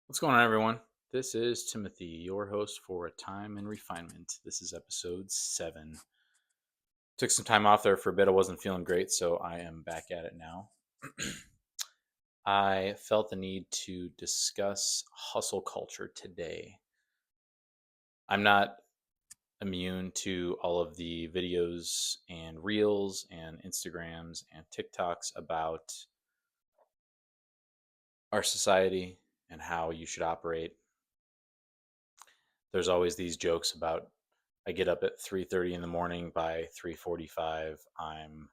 What's going on, everyone? This is Timothy, your host for A Time in Refinement. This is episode 7. Took some time off there for a bit. I wasn't feeling great, so I am back at it now. I felt the need to discuss hustle culture today. I'm not immune to all of the videos and reels and Instagrams and TikToks about our society and how you should operate. There's always these jokes about I get up at 3:30 in the morning. By 3:45 I'm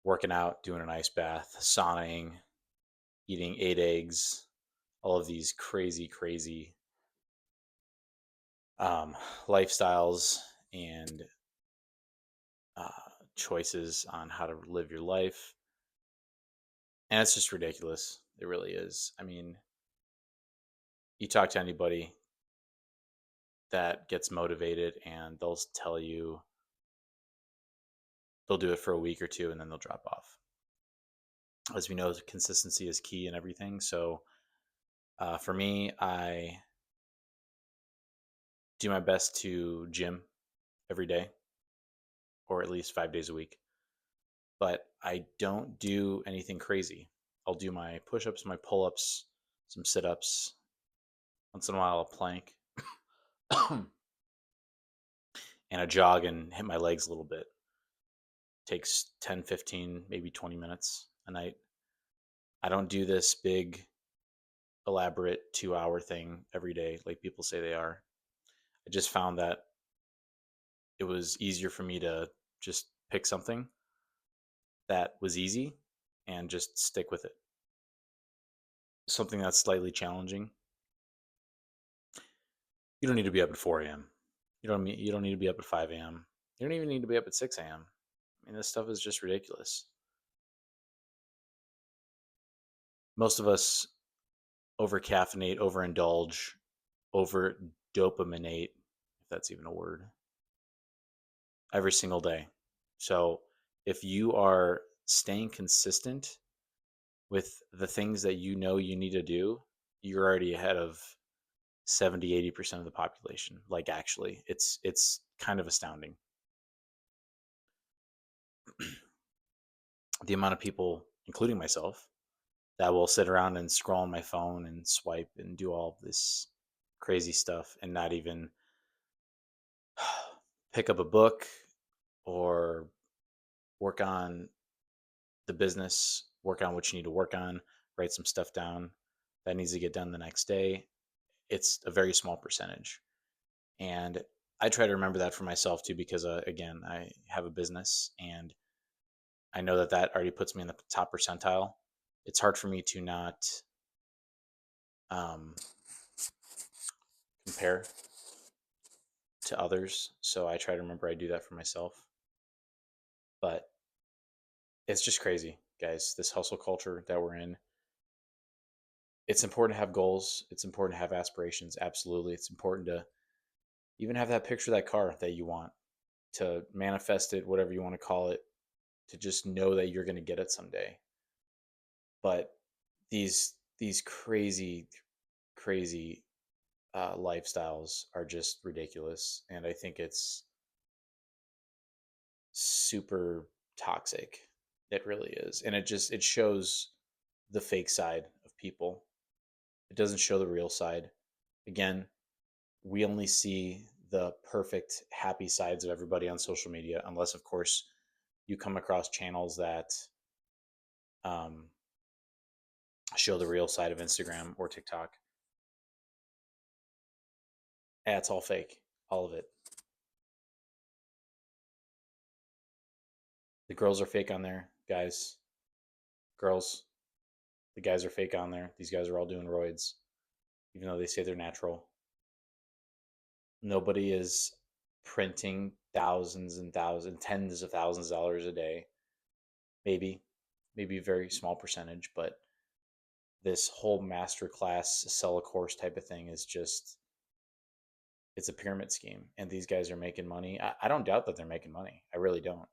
working out, doing an ice bath, saunaing, eating 8 eggs, all of these crazy um, lifestyles and uh, choices on how to live your life. And it's just ridiculous. It really is. I mean, you talk to anybody that gets motivated and they'll tell you they'll do it for a week or two and then they'll drop off. As we know, consistency is key in everything. So for me, I do my best to gym every day, or at least 5 days a week. But I don't do anything crazy. I'll do my push ups, my pull ups, some sit ups, once in a while, a plank, and a jog and hit my legs a little bit. Takes 10, 15, maybe 20 minutes a night. I don't do this big, elaborate 2 hour thing every day like people say they are. I just found that it was easier for me to just pick something that was easy and just stick with it. Something that's slightly challenging. You don't need to be up at 4 a.m. You don't need to be up at 5 a.m. You don't even need to be up at 6 a.m. I mean, this stuff is just ridiculous. Most of us over caffeinate, overindulge, over dopaminate, if that's even a word, every single day. So if you are staying consistent with the things that you know you need to do, you're already ahead of 70-80% of the population. Like, actually, it's kind of astounding. The amount of people, including myself, that will sit around and scroll on my phone and swipe and do all of this crazy stuff and not even pick up a book or work on the business, work on what you need to work on, write some stuff down that needs to get done the next day. It's a very small percentage. And I try to remember that for myself too, because again, I have a business and I know that that already puts me in the top percentile. It's hard for me to not um, compare to others. So I try to remember I do that for myself. But it's just crazy, guys. This hustle culture that we're in. It's important to have goals. It's important to have aspirations. Absolutely. It's important to even have that picture of that car that you want, to manifest it, whatever you want to call it, to just know that you're going to get it someday. But these crazy lifestyles are just ridiculous, and I think it's super toxic. It really is, and it shows the fake side of people. It doesn't show the real side. Again, we only see the perfect, happy sides of everybody on social media, unless, of course, you come across channels that um, show the real side of Instagram or TikTok. Yeah, it's all fake, all of it. The girls are fake on there, guys. Girls, the guys are fake on there. These guys are all doing roids, even though they say they're natural. Nobody is printing thousands and thousands, tens of thousands of dollars a day. Maybe, maybe a very small percentage, but this whole master class, sell a course type of thing is just, it's a pyramid scheme. And these guys are making money. I don't doubt that they're making money. I really don't.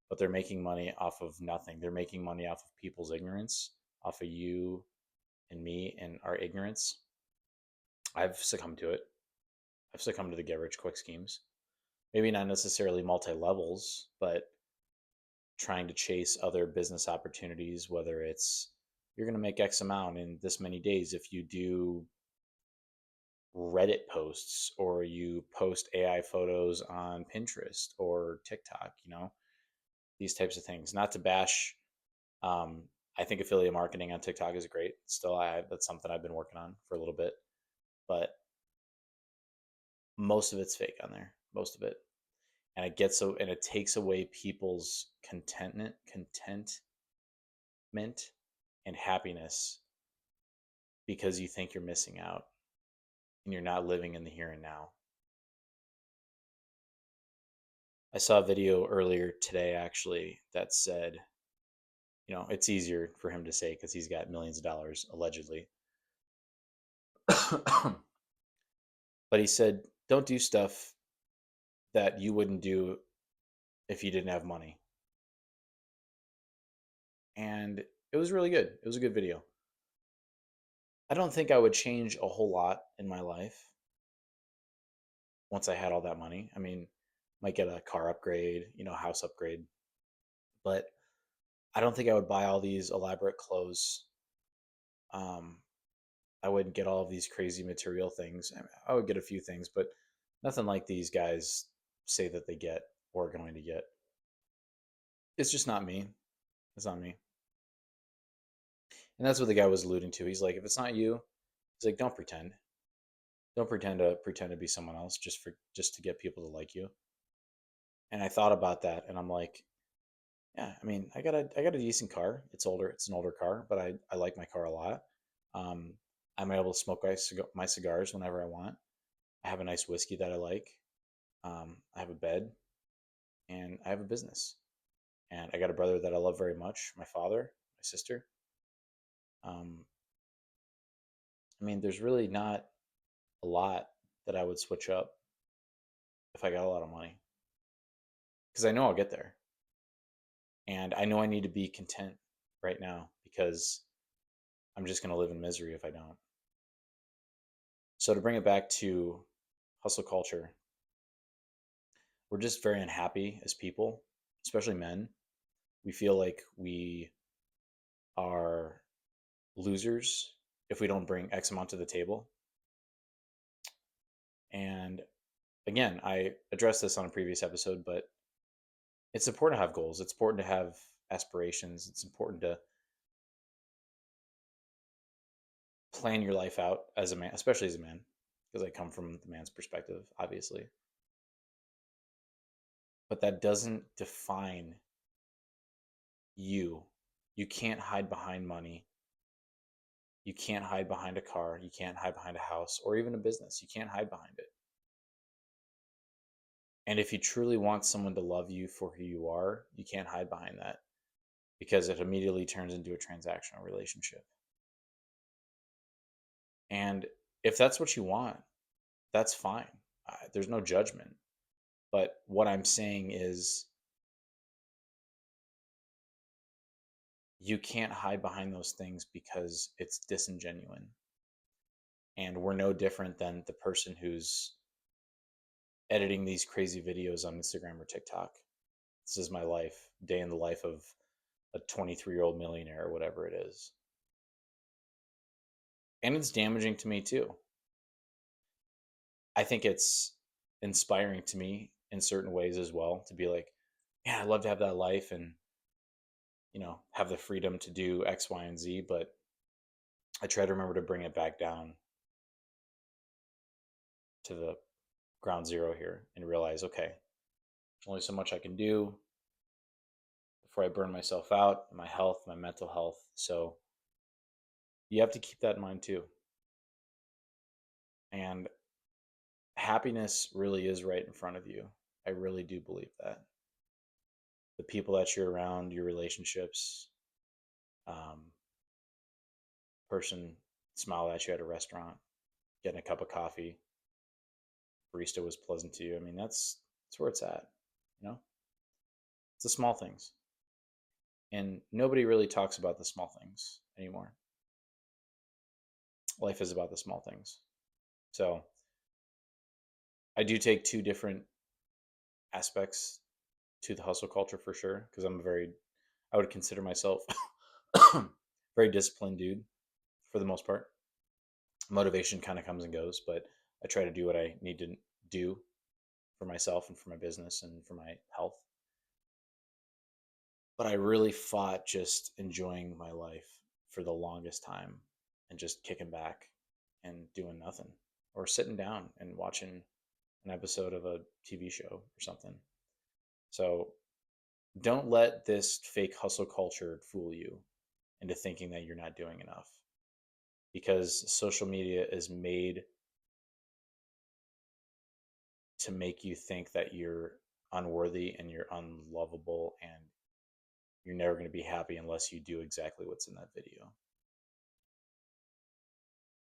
But they're making money off of nothing. They're making money off of people's ignorance, off of you and me and our ignorance, I've succumbed to it. I've succumbed to the get rich quick schemes. Maybe not necessarily multi levels, but trying to chase other business opportunities, whether it's you're going to make X amount in this many days if you do Reddit posts or you post AI photos on Pinterest or TikTok, these types of things. Not to bash, um, I think affiliate marketing on TikTok is great. Still, that's something I've been working on for a little bit, but most of it's fake on there, most of it, and it takes away people's contentment, and happiness because you think you're missing out and you're not living in the here and now. I saw a video earlier today actually that said, it's easier for him to say because he's got millions of dollars allegedly. But he said, don't do stuff that you wouldn't do if you didn't have money. And it was really good. It was a good video. I don't think I would change a whole lot in my life once I had all that money. I mean, might get a car upgrade, house upgrade. But I don't think I would buy all these elaborate clothes. I wouldn't get all of these crazy material things. I would get a few things, but nothing like these guys say that they get or are going to get. It's just not me. It's not me. And that's what the guy was alluding to. He's like, if it's not you, he's like, don't pretend. Don't pretend to be someone else just to get people to like you. And I thought about that, and I'm like, yeah, I mean, I got a decent car. It's older. It's an older car, but I like my car a lot. Um, I'm able to smoke my cigars whenever I want. I have a nice whiskey that I like. I have a bed, and I have a business. And I got a brother that I love very much. My father, my sister. Um, I mean, there's really not a lot that I would switch up if I got a lot of money, because I know I'll get there, and I know I need to be content right now because I'm just going to live in misery if I don't. So to bring it back to hustle culture, we're just very unhappy as people, especially men. We feel like we are losers if we don't bring X amount to the table. And again, I addressed this on a previous episode, but it's important to have goals. It's important to have aspirations. It's important to plan your life out as a man, especially as a man, because I come from the man's perspective, obviously. But that doesn't define you. You can't hide behind money. You can't hide behind a car. You can't hide behind a house or even a business. You can't hide behind it. And if you truly want someone to love you for who you are, you can't hide behind that because it immediately turns into a transactional relationship. And if that's what you want, that's fine. There's no judgment. But what I'm saying is you can't hide behind those things because it's disingenuine. And we're no different than the person who's editing these crazy videos on Instagram or TikTok. This is my life, day in the life of a 23-year-old millionaire or whatever it is. And it's damaging to me too. I think it's inspiring to me in certain ways as well to be like, yeah, I'd love to have that life and, have the freedom to do X, Y, and Z. But I try to remember to bring it back down to the ground zero here and realize, okay, there's only so much I can do before I burn myself out, my health, my mental health. So you have to keep that in mind too. And happiness really is right in front of you. I really do believe that. The people that you're around, your relationships, person smiled at you at a restaurant, getting a cup of coffee, barista was pleasant to you. I mean, that's where it's at. You know, it's the small things, and nobody really talks about the small things anymore. life is about the small things. So I do take two different aspects to the hustle culture for sure, because I would consider myself very disciplined dude for the most part. Motivation kind of comes and goes, but I try to do what I need to do for myself and for my business and for my health. But I really fought just enjoying my life for the longest time and just kicking back and doing nothing or sitting down and watching an episode of a TV show or something. So don't let this fake hustle culture fool you into thinking that you're not doing enough, because social media is made to make you think that you're unworthy and you're unlovable and you're never going to be happy unless you do exactly what's in that video.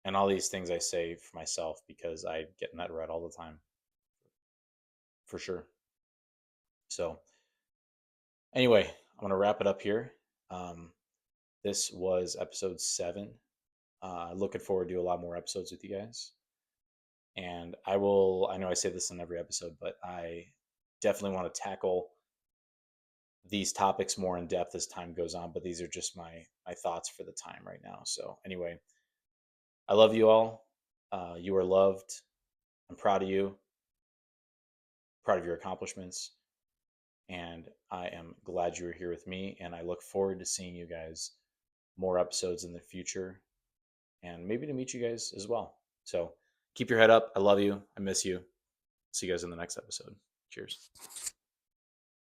And all these things I say for myself because I get in that rut all the time, for sure. So, anyway, I'm going to wrap it up here. This was episode 7. Looking forward to a lot more episodes with you guys. And I know I say this in every episode, but I definitely want to tackle these topics more in depth as time goes on. But these are just my thoughts for the time right now. So, anyway, I love you all. You are loved. I'm proud of you, proud of your accomplishments. And I am glad you are here with me. And I look forward to seeing you guys more episodes in the future and maybe to meet you guys as well. So keep your head up. I love you. I miss you. See you guys in the next episode. Cheers.